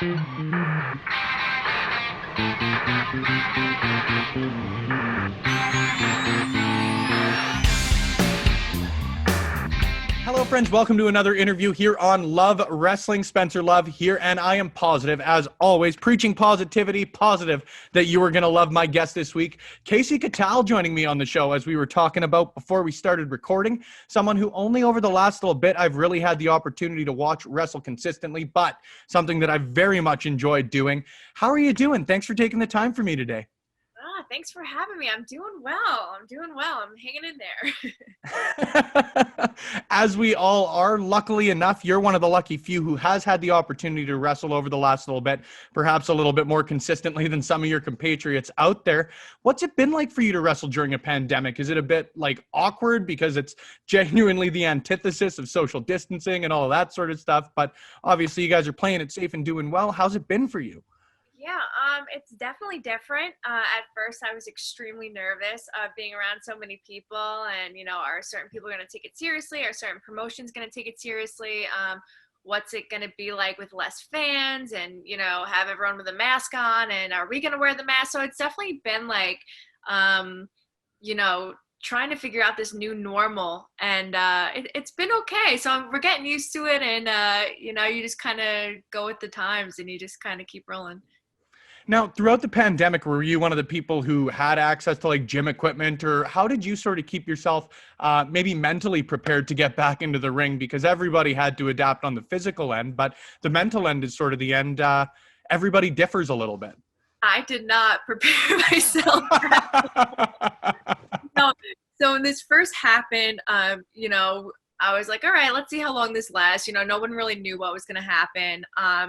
Hello, friends. Welcome to another interview here on Love Wrestling. Spencer Love here, and I am positive, as always, preaching positivity, positive that you are going to love my guest this week. Kasey Catal joining me on the show, as we were talking about before we started recording. Someone who only over the last little bit I've really had the opportunity to watch wrestle consistently, but something that I've very much enjoyed doing. How are you doing? Thanks for taking the time for me today. Thanks for having me. I'm doing well. I'm hanging in there. As we all are, luckily enough, you're one of the lucky few who has had the opportunity to wrestle over the last little bit, perhaps a little bit more consistently than some of your compatriots out there. What's it been like for you to wrestle during a pandemic? Is it a bit like awkward because it's genuinely the antithesis of social distancing and all of that sort of stuff? But obviously you guys are playing it safe and doing well. How's it been for you? Yeah, it's definitely different. At first, I was extremely nervous being around so many people, and are certain people going to take it seriously? Are certain promotions going to take it seriously? What's it going to be like with less fans, and have everyone with a mask on? And are we going to wear the mask? So it's definitely been like, trying to figure out this new normal, and it's been okay. So we're getting used to it, and you just kind of go with the times, and you just kind of keep rolling. Now, throughout the pandemic, were you one of the people who had access to like gym equipment, or how did you sort of keep yourself maybe mentally prepared to get back into the ring? Because everybody had to adapt on the physical end, but the mental end is sort of the end. Everybody differs a little bit. I did not prepare myself. No. So when this first happened, I was like, all right, let's see how long this lasts. No one really knew what was going to happen.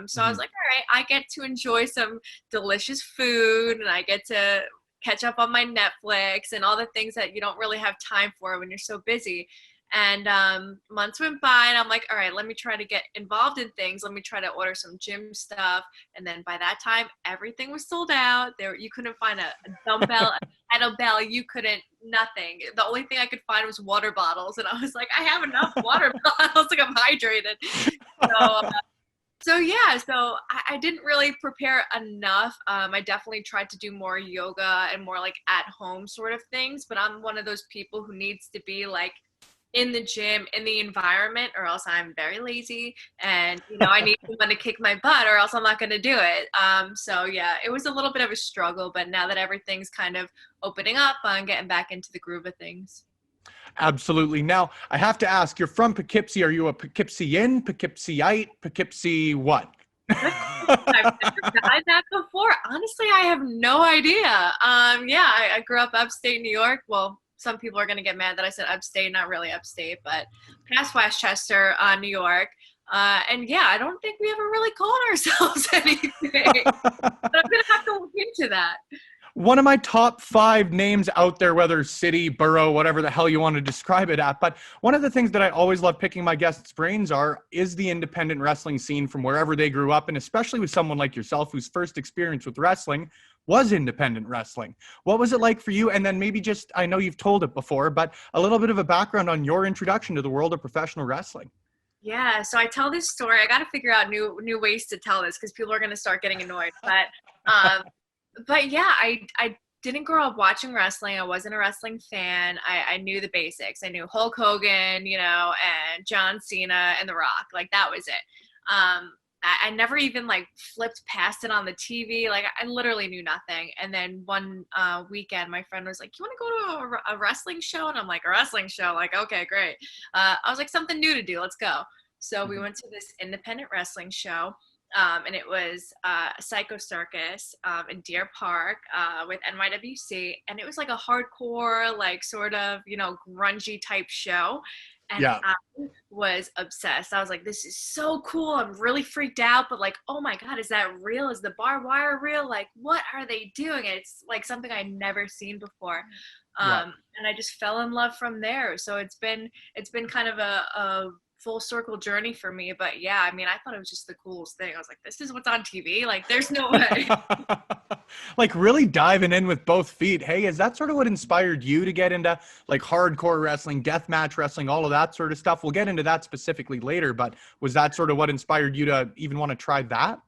So I was like, all right, I get to enjoy some delicious food, and I get to catch up on my Netflix and all the things that you don't really have time for when you're so busy. And months went by, and I'm like, all right, let me try to get involved in things. Let me try to order some gym stuff. And then by that time, everything was sold out. You couldn't find a dumbbell, a kettlebell. You couldn't, nothing. The only thing I could find was water bottles. And I was like, I have enough water bottles. Like, I'm hydrated. So I didn't really prepare enough. I definitely tried to do more yoga and more like at home sort of things. But I'm one of those people who needs to be like in the gym, in the environment, or else I'm very lazy, and I need someone to kick my butt, or else I'm not going to do it. So yeah, it was a little bit of a struggle, but now that everything's kind of opening up, I'm getting back into the groove of things. Absolutely. Now, I have to ask, you're from Poughkeepsie. Are you a Poughkeepsiean, Poughkeepsieite, Poughkeepsie what? I've never tried that before. Honestly, I have no idea. I grew up upstate New York. Well, some people are going to get mad that I said upstate, not really upstate, but past Westchester, New York. And yeah, I don't think we ever really called ourselves anything. But I'm going to have to look into that. One of my top 5 names out there, whether city, borough, whatever the hell you want to describe it at. But one of the things that I always love picking my guests' brains is the independent wrestling scene from wherever they grew up. And especially with someone like yourself, whose first experience with wrestling was independent wrestling. What was it like for you? And then maybe just, I know you've told it before, but a little bit of a background on your introduction to the world of professional wrestling. Yeah, so I tell this story. I got to figure out new ways to tell this, because people are going to start getting annoyed. But yeah, I didn't grow up watching wrestling. I wasn't a wrestling fan. I knew the basics. I knew Hulk Hogan, and John Cena and The Rock. Like, that was it. I never even like flipped past it on the TV. Like, I literally knew nothing. And then one weekend, my friend was like, you want to go to a wrestling show? And I'm like, a wrestling show? Like, okay, great. I was like, something new to do. Let's go. So we went to this independent wrestling show. And it was Psycho Circus in Deer Park with NYWC. And it was like a hardcore, like sort of, grungy type show. And Yeah. I was obsessed. I was like, this is so cool. I'm really freaked out, but like, oh my God, is that real? Is the barbed wire real? Like, what are they doing? It's like something I'd never seen before. And I just fell in love from there. So it's been kind of a full circle journey for me. But yeah, I mean, I thought it was just the coolest thing. I was like, this is what's on TV. Like, there's no way. Like, really diving in with both feet. Hey, is that sort of what inspired you to get into like hardcore wrestling, deathmatch wrestling, all of that sort of stuff? We'll get into that specifically later, but was that sort of what inspired you to even want to try that?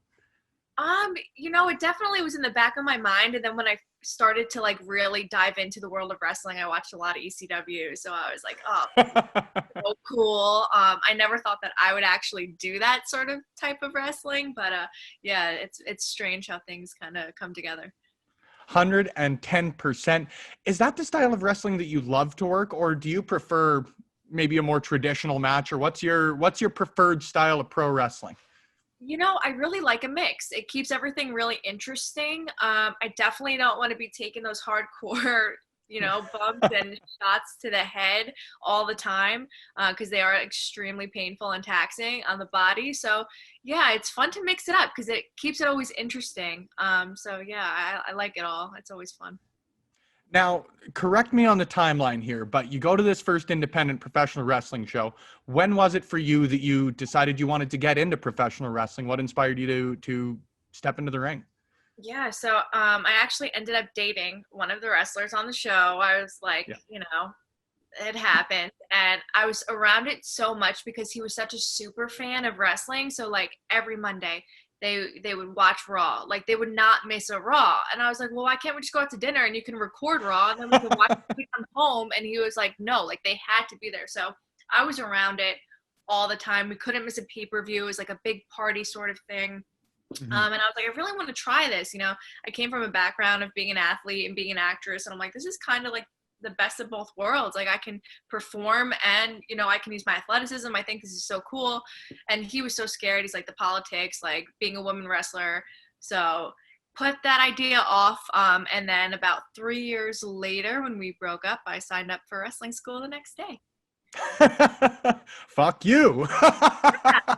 It definitely was in the back of my mind. And then when I started to like really dive into the world of wrestling, I watched a lot of ECW. So I was like, oh, so cool. I never thought that I would actually do that sort of type of wrestling, but yeah, it's strange how things kind of come together. 110%. Is that the style of wrestling that you love to work, or do you prefer maybe a more traditional match, or what's your preferred style of pro wrestling? I really like a mix. It keeps everything really interesting. I definitely don't want to be taking those hardcore, bumps and shots to the head all the time because they are extremely painful and taxing on the body. So, yeah, it's fun to mix it up because it keeps it always interesting. So, yeah, I like it all. It's always fun. Now, correct me on the timeline here, but you go to this first independent professional wrestling show. When was it for you that you decided you wanted to get into professional wrestling? What inspired you to step into the ring? Yeah, so I actually ended up dating one of the wrestlers on the show. I was like, Yeah. it happened, and I was around it so much because he was such a super fan of wrestling. So like every Monday they would watch Raw. Like they would not miss a Raw. And I was like, well, why can't we just go out to dinner and you can record Raw and then we can watch it when we come home? And he was like, no, like they had to be there. So I was around it all the time. We couldn't miss a pay-per-view. It was like a big party sort of thing. Mhm. And I was like, I really want to try this. I came from a background of being an athlete and being an actress. And I'm like, this is kind of like the best of both worlds. Like I can perform and, I can use my athleticism. I think this is so cool. And he was so scared. He's like the politics, like being a woman wrestler. So put that idea off. And then about 3 years later, when we broke up, I signed up for wrestling school the next day. Fuck you.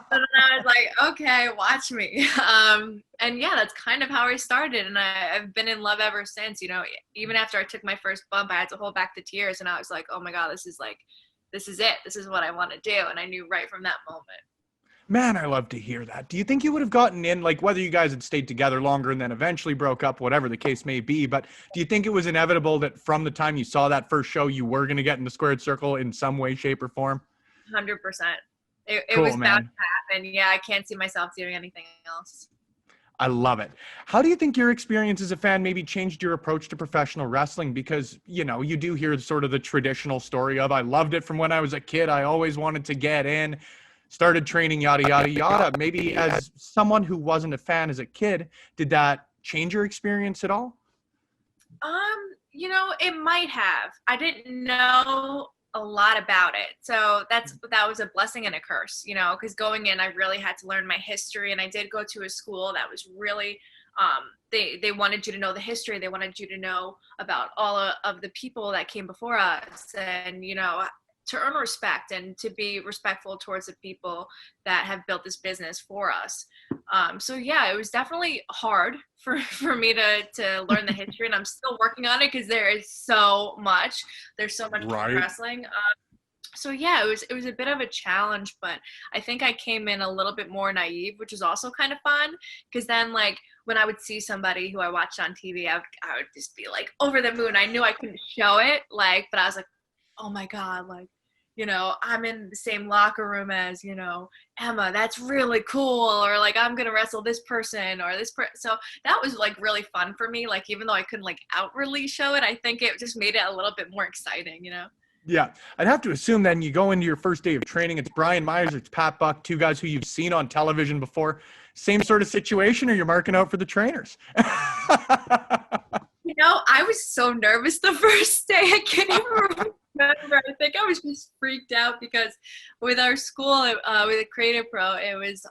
And then I was like, okay, watch me. And yeah, that's kind of how I started. And I've been in love ever since. Even after I took my first bump, I had to hold back the tears. And I was like, oh my God, this is it. This is what I want to do. And I knew right from that moment. Man, I love to hear that. Do you think you would have gotten in, like whether you guys had stayed together longer and then eventually broke up, whatever the case may be, but do you think it was inevitable that from the time you saw that first show, you were going to get in the squared circle in some way, shape, or form? 100%. It Cool, was bound man. to happen. Yeah, I can't see myself doing anything else. I love it. How do you think your experience as a fan maybe changed your approach to professional wrestling? Because, you do hear sort of the traditional story of, I loved it from when I was a kid. I always wanted to get in, started training, yada, yada, yada. Maybe as someone who wasn't a fan as a kid, did that change your experience at all? It might have. I didn't know a lot about it. So that was a blessing and a curse, because going in, I really had to learn my history. And I did go to a school that was really, they wanted you to know the history. They wanted you to know about all of the people that came before us and, to earn respect and to be respectful towards the people that have built this business for us. So yeah, it was definitely hard for me to learn the history, and I'm still working on it because there is so much. There's so much Right. wrestling. So yeah, it was a bit of a challenge, but I think I came in a little bit more naive, which is also kind of fun. Because then, like when I would see somebody who I watched on TV, I would just be like over the moon. I knew I couldn't show it, but I was like, oh my God, I'm in the same locker room as, Emma, that's really cool. Or like, I'm going to wrestle this person or this person. So that was like really fun for me. Like, even though I couldn't like outwardly show it, I think it just made it a little bit more exciting. Yeah, I'd have to assume then you go into your first day of training. It's Brian Myers, it's Pat Buck, two guys who you've seen on television before. Same sort of situation, or you're marking out for the trainers? I was so nervous the first day. I can't even remember. I think I was just freaked out because with our school, with a Creative Pro, it was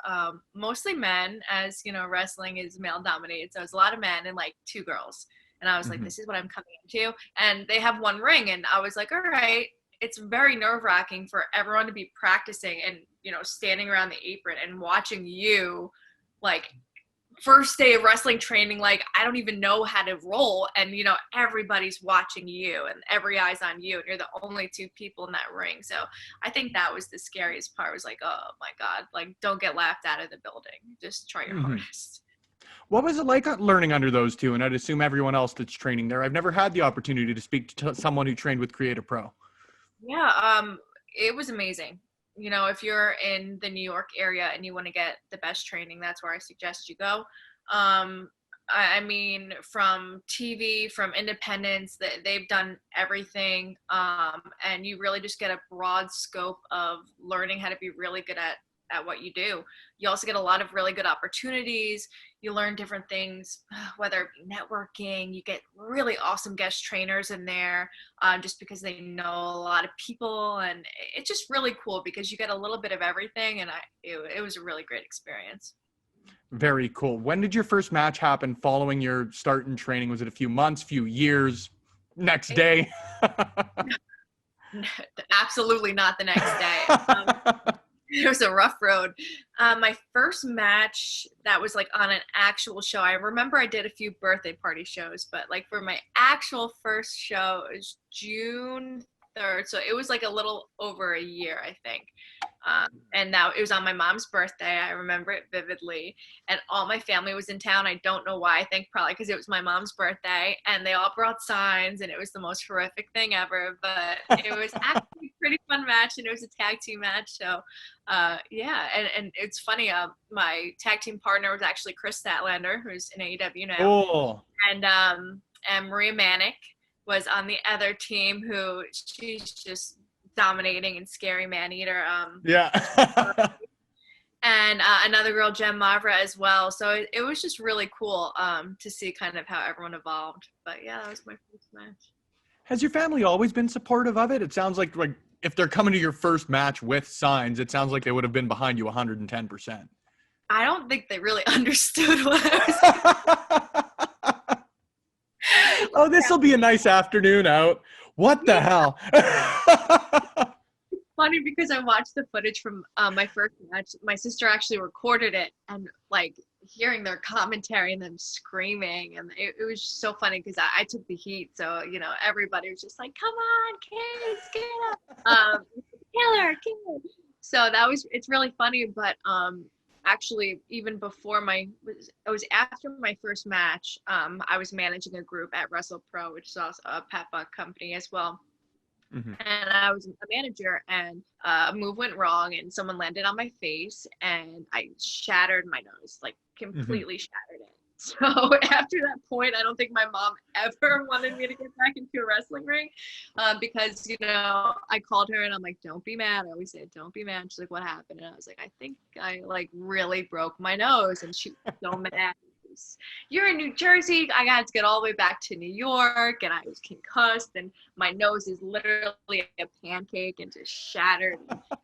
mostly men, as wrestling is male dominated. So it was a lot of men and like two girls. And I was like, Mhm. this is what I'm coming into. And they have one ring. And I was like, all right. It's very nerve wracking for everyone to be practicing and, standing around the apron and watching you like first day of wrestling training, like I don't even know how to roll, and everybody's watching you and every eye's on you and you're the only two people in that ring. So I think that was the scariest part, was like, oh my God, like don't get laughed out of the building, just try your Mhm. hardest. What was it like learning under those two? And I'd assume everyone else that's training there. I've never had the opportunity to speak to someone who trained with Creative Pro. Yeah, it was amazing. If you're in the New York area and you want to get the best training, that's where I suggest you go. I mean, from TV, from independents, that they've done everything, and you really just get a broad scope of learning how to be really good at what you do. You also get a lot of really good opportunities. You learn different things, whether it be networking. You get really awesome guest trainers in there, just because they know a lot of people, and it's just really cool because you get a little bit of everything. And it was a really great experience. Very cool. When did your first match happen following your start in training? Was it a few months, few years, next day? Absolutely not the next day. It was a rough road. My first match that was like on an actual show, I remember I did a few birthday party shows, but like for my actual first show, it was June 3rd. So it was like a little over a year, I think. And now it was on my mom's birthday. I remember it vividly. And all my family was in town. I don't know why. I think probably because it was my mom's birthday. And they all brought signs. And it was the most horrific thing ever. But it was actually a pretty fun match. And it was a tag team match. So, yeah. And it's funny. My tag team partner was actually Chris Statlander, who's in AEW now. Oh. And Maria Manic was on the other team, who she's just dominating and scary man-eater. Yeah. And another girl, Jem Mavra, as well. So it was just really cool to see kind of how everyone evolved. But yeah, that was my first match. Has your family always been supportive of it? It sounds like if they're coming to your first match with signs, it sounds like they would have been behind you 110%. I don't think they really understood what I was Oh, this will be a nice afternoon out. What the hell? Funny because I watched the footage from my first match. My sister actually recorded it, and like hearing their commentary and them screaming, and it was just so funny because I took the heat. So, you know, everybody was just like, come on, kids, get up. Kill her. So it's really funny. But actually, even before it was after my first match, I was managing a group at Wrestle Pro, which is also a Pat Buck company as well. Mm-hmm. And I was a manager, and a move went wrong, and someone landed on my face, and I shattered my nose, like completely shattered it. So after that point, I don't think my mom ever wanted me to get back into a wrestling ring, because, you know, I called her and I'm like, don't be mad. I always say, don't be mad. She's like, what happened? And I was like, I think I like really broke my nose. And she was so mad. You're in New Jersey. I got to get all the way back to New York, and I was concussed, and my nose is literally a pancake and just shattered.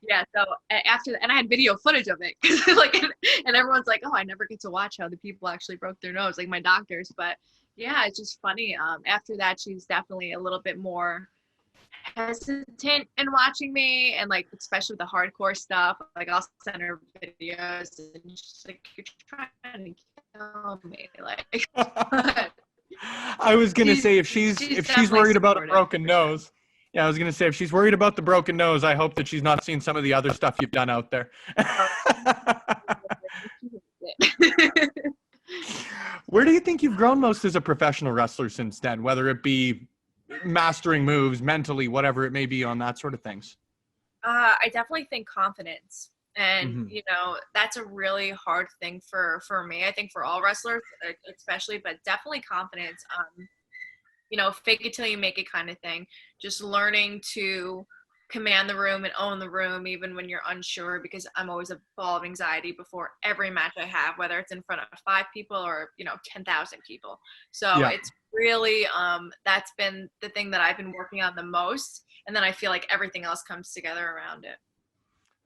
Yeah. So after that, and I had video footage of it, like, and everyone's like, "Oh, I never get to watch how the people actually broke their nose," like my doctors. But yeah, it's just funny. After that, she's definitely a little bit more hesitant in watching me, and like especially with the hardcore stuff, like I'll send her videos and she's like, you're trying to kill me, like. I was gonna say if she's worried about a broken nose, yeah, I was gonna say if she's worried about the broken nose, I hope that she's not seen some of the other stuff you've done out there. Where do you think you've grown most as a professional wrestler since then, whether it be mastering moves, mentally, whatever it may be, on that sort of things? I definitely think confidence. And, you know, that's a really hard thing for me. I think for all wrestlers, especially, but definitely confidence. You know, fake it till you make it kind of thing. Just learning to command the room and own the room, even when you're unsure, because I'm always a ball of anxiety before every match I have, whether it's in front of 5 people or, you know, 10,000 people. So yeah. It's really, that's been the thing that I've been working on the most. And then I feel like everything else comes together around it.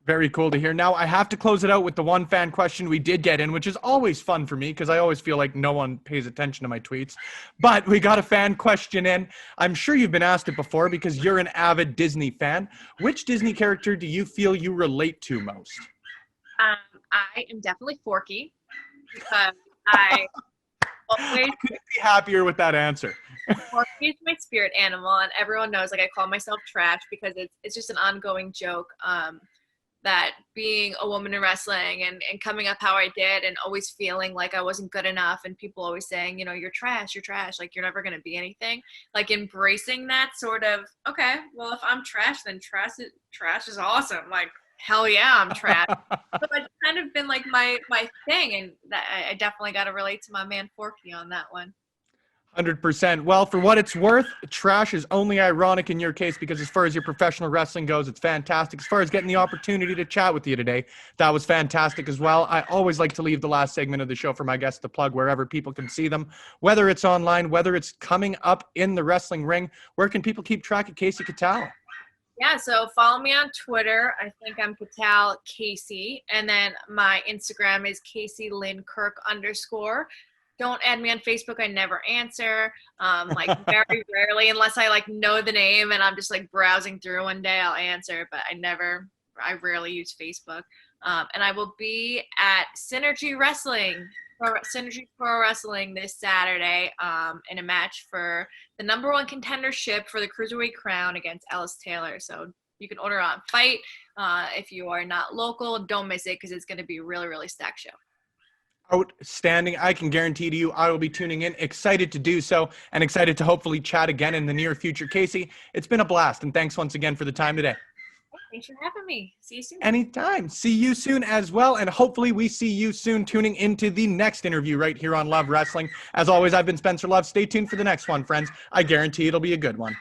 Very cool to hear. Now, I have to close it out with the one fan question we did get in, which is always fun for me because I always feel like no one pays attention to my tweets. But we got a fan question in. I'm sure you've been asked it before because you're an avid Disney fan. Which Disney character do you feel you relate to most? I am definitely Forky because I always couldn't be happier with that answer. Forky is my spirit animal, and everyone knows, like, I call myself Trash because it's just an ongoing joke. That being a woman in wrestling and coming up how I did and always feeling like I wasn't good enough, and people always saying, you know, you're trash, like you're never going to be anything, like embracing that sort of, okay, well, if I'm trash, then trash is awesome. Like, hell yeah, I'm trash. So it's kind of been like my thing, and that, I definitely got to relate to my man Forky on that one. 100%. Well, for what it's worth, trash is only ironic in your case because as far as your professional wrestling goes, it's fantastic. As far as getting the opportunity to chat with you today, that was fantastic as well. I always like to leave the last segment of the show for my guests to plug wherever people can see them, whether it's online, whether it's coming up in the wrestling ring. Where can people keep track of Kasey Catal? Yeah, so follow me on Twitter. I think I'm Catal Kasey, and then my Instagram is Kasey Lynn Kirk _. Don't add me on Facebook. I never answer. Like very rarely, unless I like know the name and I'm just like browsing through one day, I'll answer. But I rarely use Facebook. And I will be at Synergy Wrestling, Synergy Pro Wrestling this Saturday in a match for the #1 contendership for the Cruiserweight crown against Ellis Taylor. So you can order on Fight. If you are not local, don't miss it because it's going to be a really, really stacked show. Outstanding. I can guarantee to you I will be tuning in, excited to do so, and excited to hopefully chat again in the near future. Kasey, it's been a blast, and thanks once again for the time today. Thanks for having me. See you soon. Anytime. See you soon as well, and hopefully we see you soon tuning into the next interview right here on Love Wrestling. As always, I've been Spencer Love. Stay tuned for the next one, friends. I guarantee it'll be a good one.